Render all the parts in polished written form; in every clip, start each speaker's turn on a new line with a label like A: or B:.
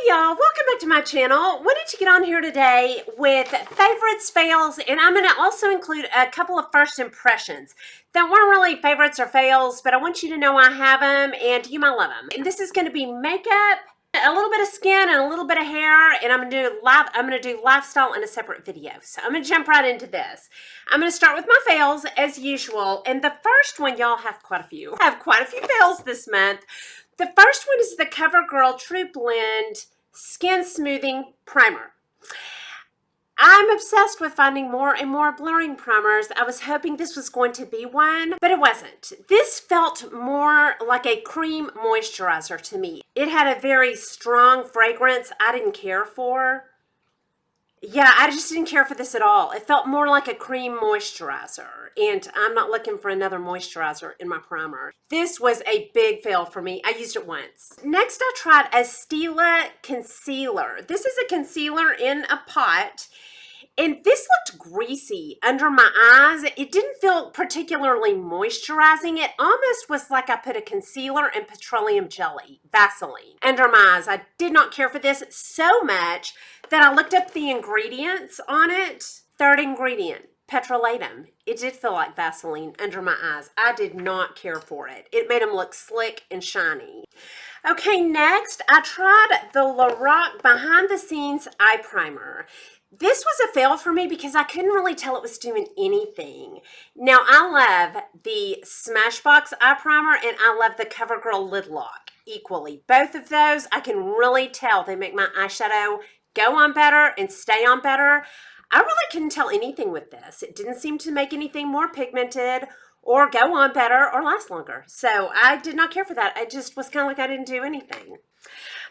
A: Y'all, welcome back to my channel. Wanted to get on here today with favorites, fails, and I'm going to also include a couple of first impressions that weren't really favorites or fails, but I want you to know I have them and you might love them. And this is going to be makeup, a little bit of skin, and a little bit of hair, and I'm going to do lifestyle in a separate video. So I'm going to jump right into this. I'm going to start with my fails as usual, and the first one, y'all, have quite a few. I have quite a few fails this month. The first one is the CoverGirl True Blend Skin Smoothing Primer. I'm obsessed with finding more and more blurring primers. I was hoping this was going to be one, but it wasn't. This felt more like a cream moisturizer to me. It had a very strong fragrance I didn't care for. Yeah, I just didn't care for this at all. It felt more like a cream moisturizer, and I'm not looking for another moisturizer in my primer. This was a big fail for me. I used it once. Next, I tried a Stila concealer. This is a concealer in a pot, and this looked greasy under my eyes. It didn't feel particularly moisturizing. It almost was like I put a concealer and petroleum jelly, Vaseline, under my eyes. I did not care for this so much that I looked up the ingredients on it. Third ingredient, petrolatum. It did feel like Vaseline under my eyes. I did not care for it. It made them look slick and shiny. Okay, next, I tried the Lorac Behind the Scenes Eye Primer. This was a fail for me because I couldn't really tell it was doing anything. Now, I love the Smashbox Eye Primer and I love the CoverGirl Lid Lock equally. Both of those, I can really tell they make my eyeshadow go on better and stay on better. I really couldn't tell anything with this. It didn't seem to make anything more pigmented or go on better or last longer. So I did not care for that. I just was kind of like I didn't do anything.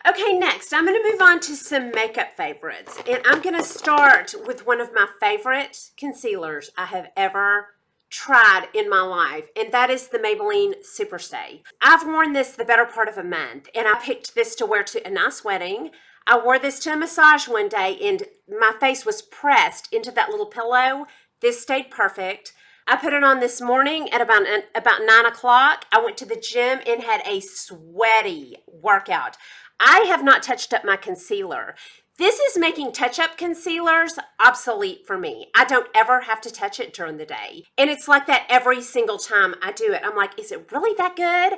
A: Okay, next, I'm going to move on to some makeup favorites. And I'm going to start with one of my favorite concealers I have ever tried in my life, and that is the Maybelline Superstay. I've worn this the better part of a month, and I picked this to wear to a nice wedding. I wore this to a massage one day, and my face was pressed into that little pillow. This stayed perfect. I put it on this morning at about 9 o'clock. I went to the gym and had a sweaty workout. I have not touched up my concealer. This is making touch-up concealers obsolete for me. I don't ever have to touch it during the day. And it's like that every single time I do it. I'm like, is it really that good?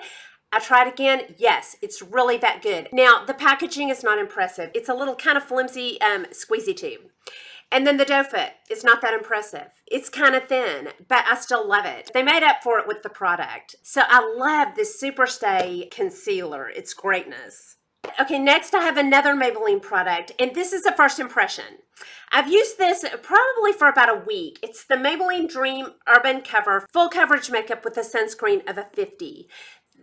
A: I tried again. Yes, it's really that good. Now, the packaging is not impressive. It's a little kind of flimsy squeezy tube. And then the doe foot is not that impressive. It's kind of thin, but I still love it. They made up for it with the product. So I love this Superstay concealer. It's greatness. Okay, next I have another Maybelline product, and this is a first impression. I've used this probably for about a week. It's the Maybelline Dream Urban Cover Full Coverage Makeup with a sunscreen of a 50.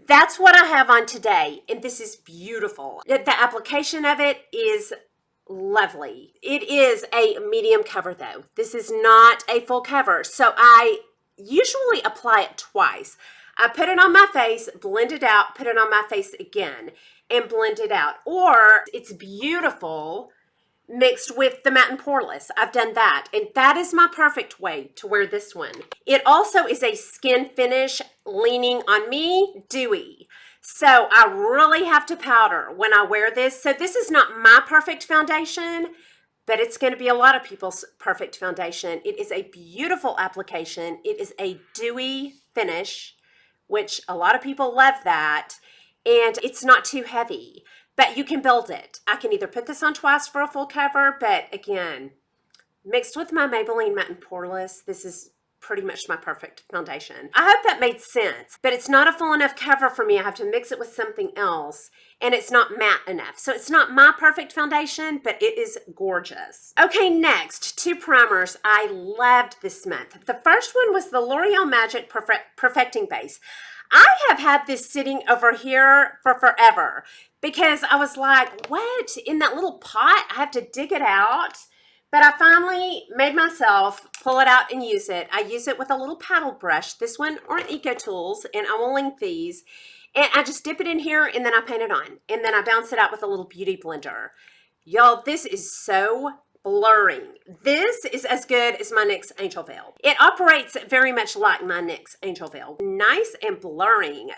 A: That's what I have on today, and this is beautiful. The application of it is lovely. It is a medium cover though. This is not a full cover, so I usually apply it twice. I put it on my face, blend it out, put it on my face again, and blend it out. Or it's beautiful mixed with the matte and poreless. I've done that, and that is my perfect way to wear this one. It also is a skin finish leaning on me, dewy. So I really have to powder when I wear this. So this is not my perfect foundation, but it's going to be a lot of people's perfect foundation. It is a beautiful application. It is a dewy finish, which a lot of people love that, and it's not too heavy, but you can build it. I can either put this on twice for a full cover, but again, mixed with my Maybelline Matte and Poreless, this is pretty much my perfect foundation. I hope that made sense, but it's not a full enough cover for me. I have to mix it with something else, and it's not matte enough. So it's not my perfect foundation, but it is gorgeous. Okay, next, two primers I loved this month. The first one was the L'Oreal Magic Perfecting Base. I have had this sitting over here for forever because I was like, what? In that little pot? I have to dig it out. But I finally made myself pull it out and use it. I use it with a little paddle brush, this one or an Eco Tools, and I will link these. And I just dip it in here and then I paint it on. And then I bounce it out with a little beauty blender. Y'all, this is so blurring. This is as good as my NYX Angel Veil. It operates very much like my NYX Angel Veil. Nice and blurring,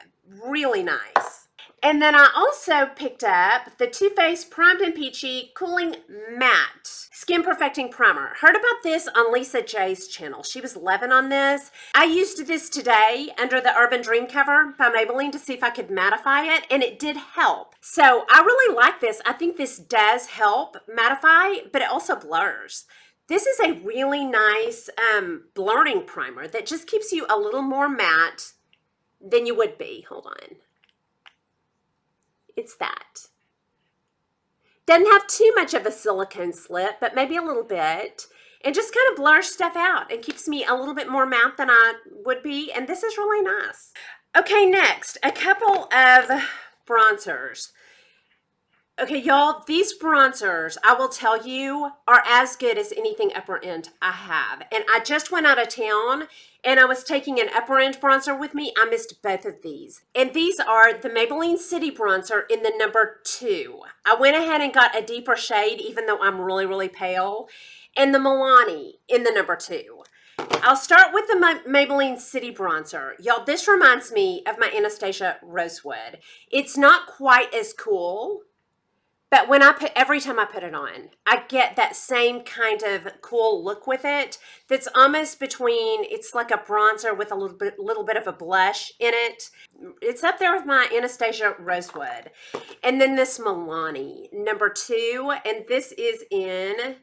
A: really nice. And then I also picked up the Too Faced Primed and Peachy Cooling Matte Skin Perfecting Primer. Heard about this on LisaJ's channel. She was loving on this. I used this today under the Urban Dream cover by Maybelline to see if I could mattify it, and it did help. So I really like this. I think this does help mattify, but it also blurs. This is a really nice blurring primer that just keeps you a little more matte than you would be. Hold on. It's that. Doesn't have too much of a silicone slip, but maybe a little bit. And just kind of blurs stuff out and keeps me a little bit more matte than I would be. And this is really nice. Okay, next, a couple of bronzers. Okay, y'all, these bronzers, I will tell you, are as good as anything upper end I have. And I just went out of town and I was taking an upper end bronzer with me. I missed both of these. And these are the Maybelline City Bronzer in the number 2. I went ahead and got a deeper shade, even though I'm really, really pale. And the Milani in the number 2. I'll start with the Maybelline City Bronzer. Y'all, this reminds me of my Anastasia Rosewood. It's not quite as cool, but when every time I put it on, I get that same kind of cool look with it that's almost between, it's like a bronzer with a little bit of a blush in it. It's up there with my Anastasia Rosewood. And then this Milani, number 2, and this is in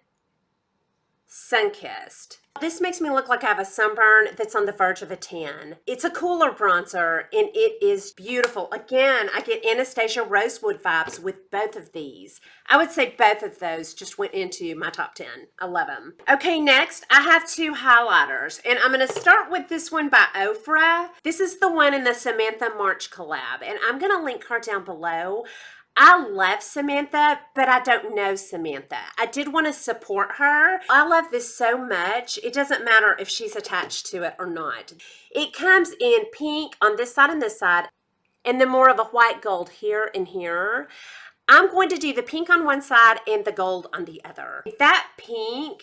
A: Sunkissed. This makes me look like I have a sunburn that's on the verge of a tan. It's a cooler bronzer and it is beautiful. Again, I get Anastasia Rosewood vibes with both of these. I would say both of those just went into my top 10. I love them. Okay, next I have 2 highlighters and I'm going to start with this one by Ofra. This is the one in the Samantha March collab and I'm going to link her down below. I love Samantha, but I don't know Samantha. I did want to support her. I love this so much. It doesn't matter if she's attached to it or not. It comes in pink on this side and this side, and then more of a white gold here and here. I'm going to do the pink on one side and the gold on the other. That pink,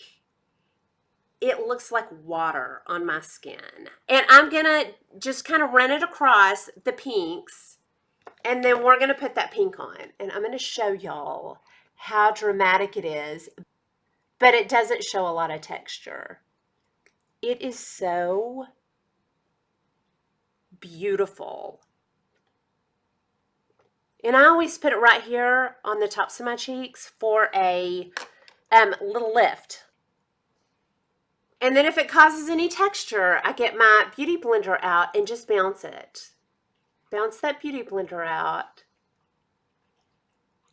A: it looks like water on my skin. And I'm going to just kind of run it across the pinks. And then we're going to put that pink on. And I'm going to show y'all how dramatic it is. But it doesn't show a lot of texture. It is so beautiful. And I always put it right here on the tops of my cheeks for a little lift. And then if it causes any texture, I get my Beauty Blender out and just bounce it. Bounce that Beauty Blender out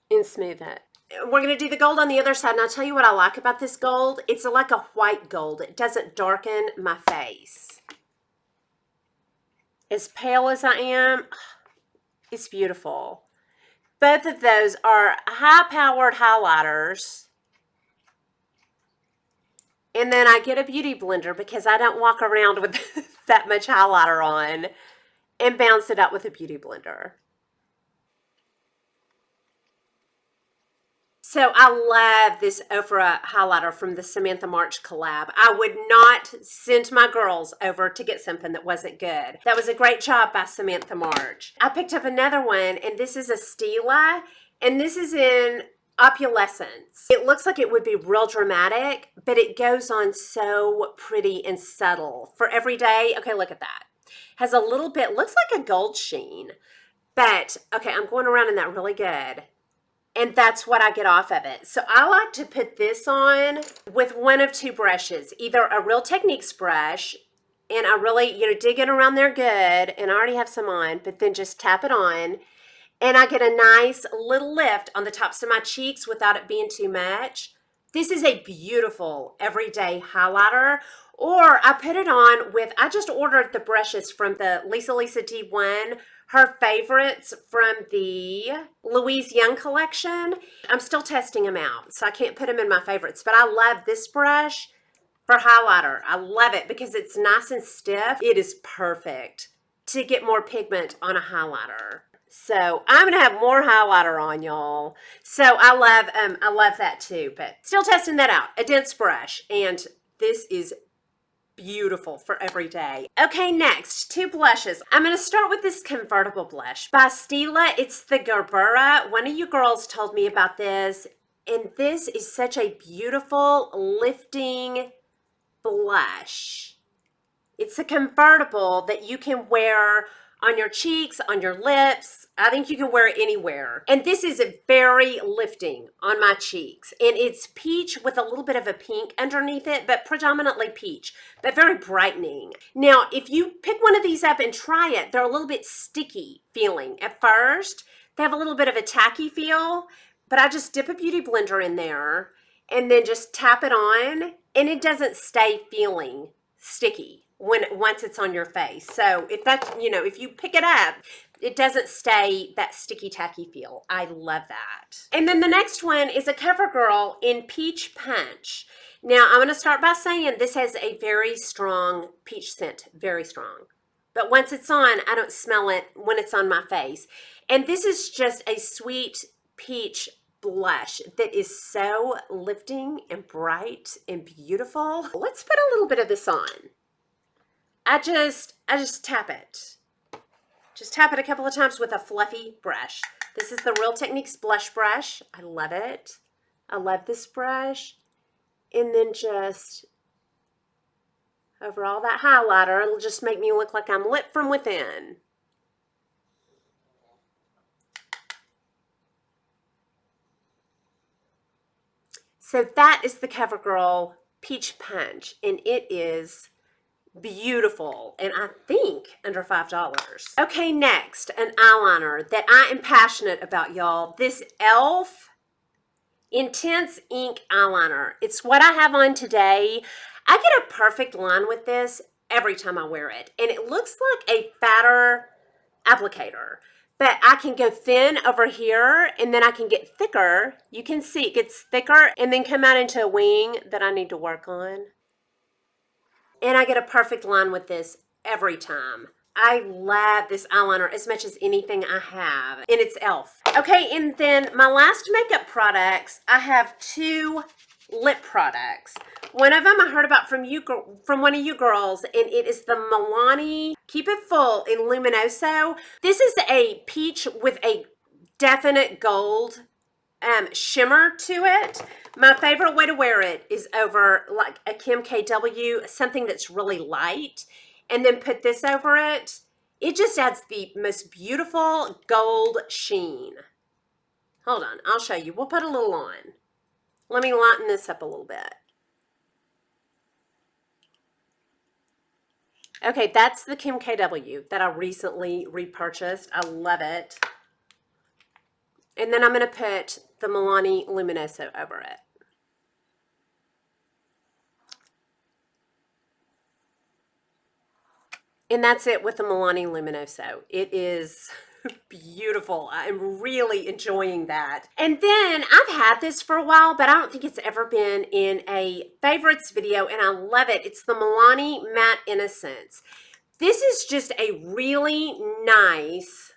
A: and smooth it. We're going to do the gold on the other side. And I'll tell you what I like about this gold. It's like a white gold. It doesn't darken my face. As pale as I am, it's beautiful. Both of those are high-powered highlighters. And then I get a Beauty Blender because I don't walk around with that much highlighter on. And bounce it out with a Beauty Blender. So I love this Ofra highlighter from the Samantha March collab. I would not send my girls over to get something that wasn't good. That was a great job by Samantha March. I picked up another one, and this is a Stila, and this is in Opulescence. It looks like it would be real dramatic, but it goes on so pretty and subtle. For every day, okay, look at that. Has a little bit, looks like a gold sheen, but okay, I'm going around in that really good. And that's what I get off of it. So I like to put this on with one of 2 brushes, either a Real Techniques brush, and I really, dig it around there good, and I already have some on, but then just tap it on, and I get a nice little lift on the tops of my cheeks without it being too much. This is a beautiful everyday highlighter. Or I put it on with, I just ordered the brushes from the Lisa D1, her favorites from the Louise Young collection. I'm still testing them out, so I can't put them in my favorites. But I love this brush for highlighter. I love it because it's nice and stiff. It is perfect to get more pigment on a highlighter. So I'm going to have more highlighter on, y'all. So I love that too, but still testing that out. A dense brush, and this is beautiful for every day. Okay, next, 2 blushes. I'm going to start with this convertible blush by Stila. It's the Gerbera. One of you girls told me about this, and this is such a beautiful, lifting blush. It's a convertible that you can wear on your cheeks, on your lips. I think you can wear it anywhere. And this is very lifting on my cheeks. And it's peach with a little bit of a pink underneath it, but predominantly peach, but very brightening. Now, if you pick one of these up and try it, they're a little bit sticky feeling at first. They have a little bit of a tacky feel, but I just dip a beauty blender in there and then just tap it on, and it doesn't stay feeling sticky once it's on your face. So if that's, if you pick it up, it doesn't stay that sticky tacky feel. I love that. And then the next one is a CoverGirl in Peach Punch. Now I'm going to start by saying this has a very strong peach scent, very strong. But once it's on, I don't smell it when it's on my face. And this is just a sweet peach blush that is so lifting and bright and beautiful. Let's put a little bit of this on. I just tap it. Just tap it a couple of times with a fluffy brush. This is the Real Techniques blush brush. I love it. I love this brush. And then just over all that highlighter, it'll just make me look like I'm lit from within. So that is the CoverGirl Peach Punch, and it is beautiful, and I think under $5. Okay, next, an eyeliner that I am passionate about, y'all. This e.l.f. Intense Ink Eyeliner. It's what I have on today. I get a perfect line with this every time I wear it, and it looks like a fatter applicator. But I can go thin over here, and then I can get thicker. You can see it gets thicker and then come out into a wing that I need to work on. And I get a perfect line with this every time. I love this eyeliner as much as anything I have, and it's e.l.f. Okay, and then my last makeup products, I have 2 lip products. One of them I heard about from one of you girls, and it is the Milani Keep It Full in Luminoso. This is a peach with a definite gold shimmer to it. My favorite way to wear it is over like a Kim KW, something that's really light, and then put this over it. It just adds the most beautiful gold sheen. Hold on, I'll show you. We'll put a little on. Let me lighten this up a little bit. Okay, that's the Kim KW that I recently repurchased. I love it. And then I'm going to put the Milani Luminoso over it. And that's it with the Milani Luminoso. It is beautiful. I'm really enjoying that. And then I've had this for a while, but I don't think it's ever been in a favorites video, and I love it. It's the Milani Matte Innocence. This is just a really nice,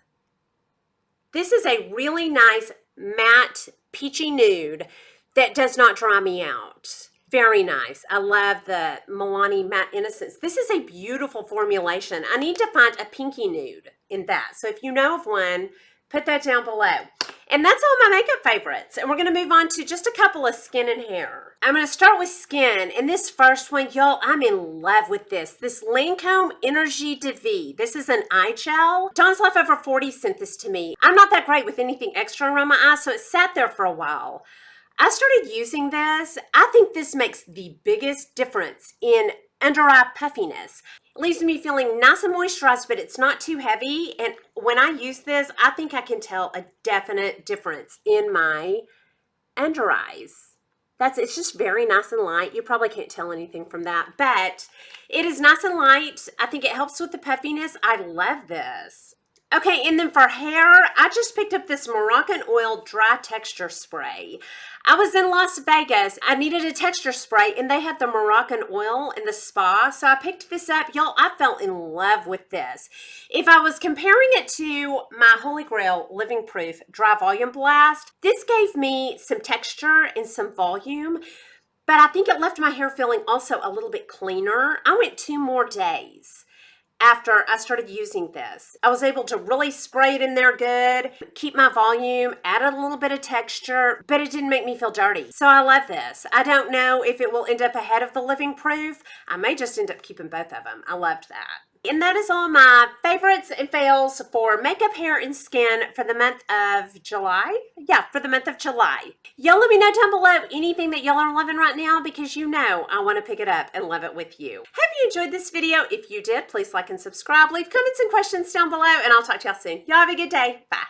A: matte peachy nude that does not dry me out. Very nice. I love the Milani Matte Innocence. This is a beautiful formulation. I need to find a pinky nude in that. So if you know of one, put that down below. And that's all my makeup favorites. And we're going to move on to just a couple of skin and hair. I'm going to start with skin. And this first one, y'all, I'm in love with this. This Lancome Energy de Vie. This is an eye gel. Dawn's Leftover 40 sent this to me. I'm not that great with anything extra around my eyes, so it sat there for a while. I started using this. I think this makes the biggest difference in under eye puffiness. It leaves me feeling nice and moisturized, but it's not too heavy. And when I use this, I think I can tell a definite difference in my under eyes. It's just very nice and light. You probably can't tell anything from that, but it is nice and light. I think it helps with the puffiness. I love this. Okay, and then for hair, I just picked up this Moroccan Oil Dry Texture Spray. I was in Las Vegas. I needed a texture spray, and they had the Moroccan Oil in the spa, so I picked this up. Y'all, I fell in love with this. If I was comparing it to my Holy Grail Living Proof Dry Volume Blast, this gave me some texture and some volume, but I think it left my hair feeling also a little bit cleaner. I went 2 more days after I started using this. I was able to really spray it in there good, keep my volume, added a little bit of texture, but it didn't make me feel dirty. So I love this. I don't know if it will end up ahead of the Living Proof. I may just end up keeping both of them. I loved that. And that is all my favorites and fails for makeup, hair, and skin for the month of July. Yeah, for the month of July. Y'all let me know down below anything that y'all are loving right now, because you know I want to pick it up and love it with you. Hope you enjoyed this video. If you did, please like and subscribe. Leave comments and questions down below, and I'll talk to y'all soon. Y'all have a good day. Bye.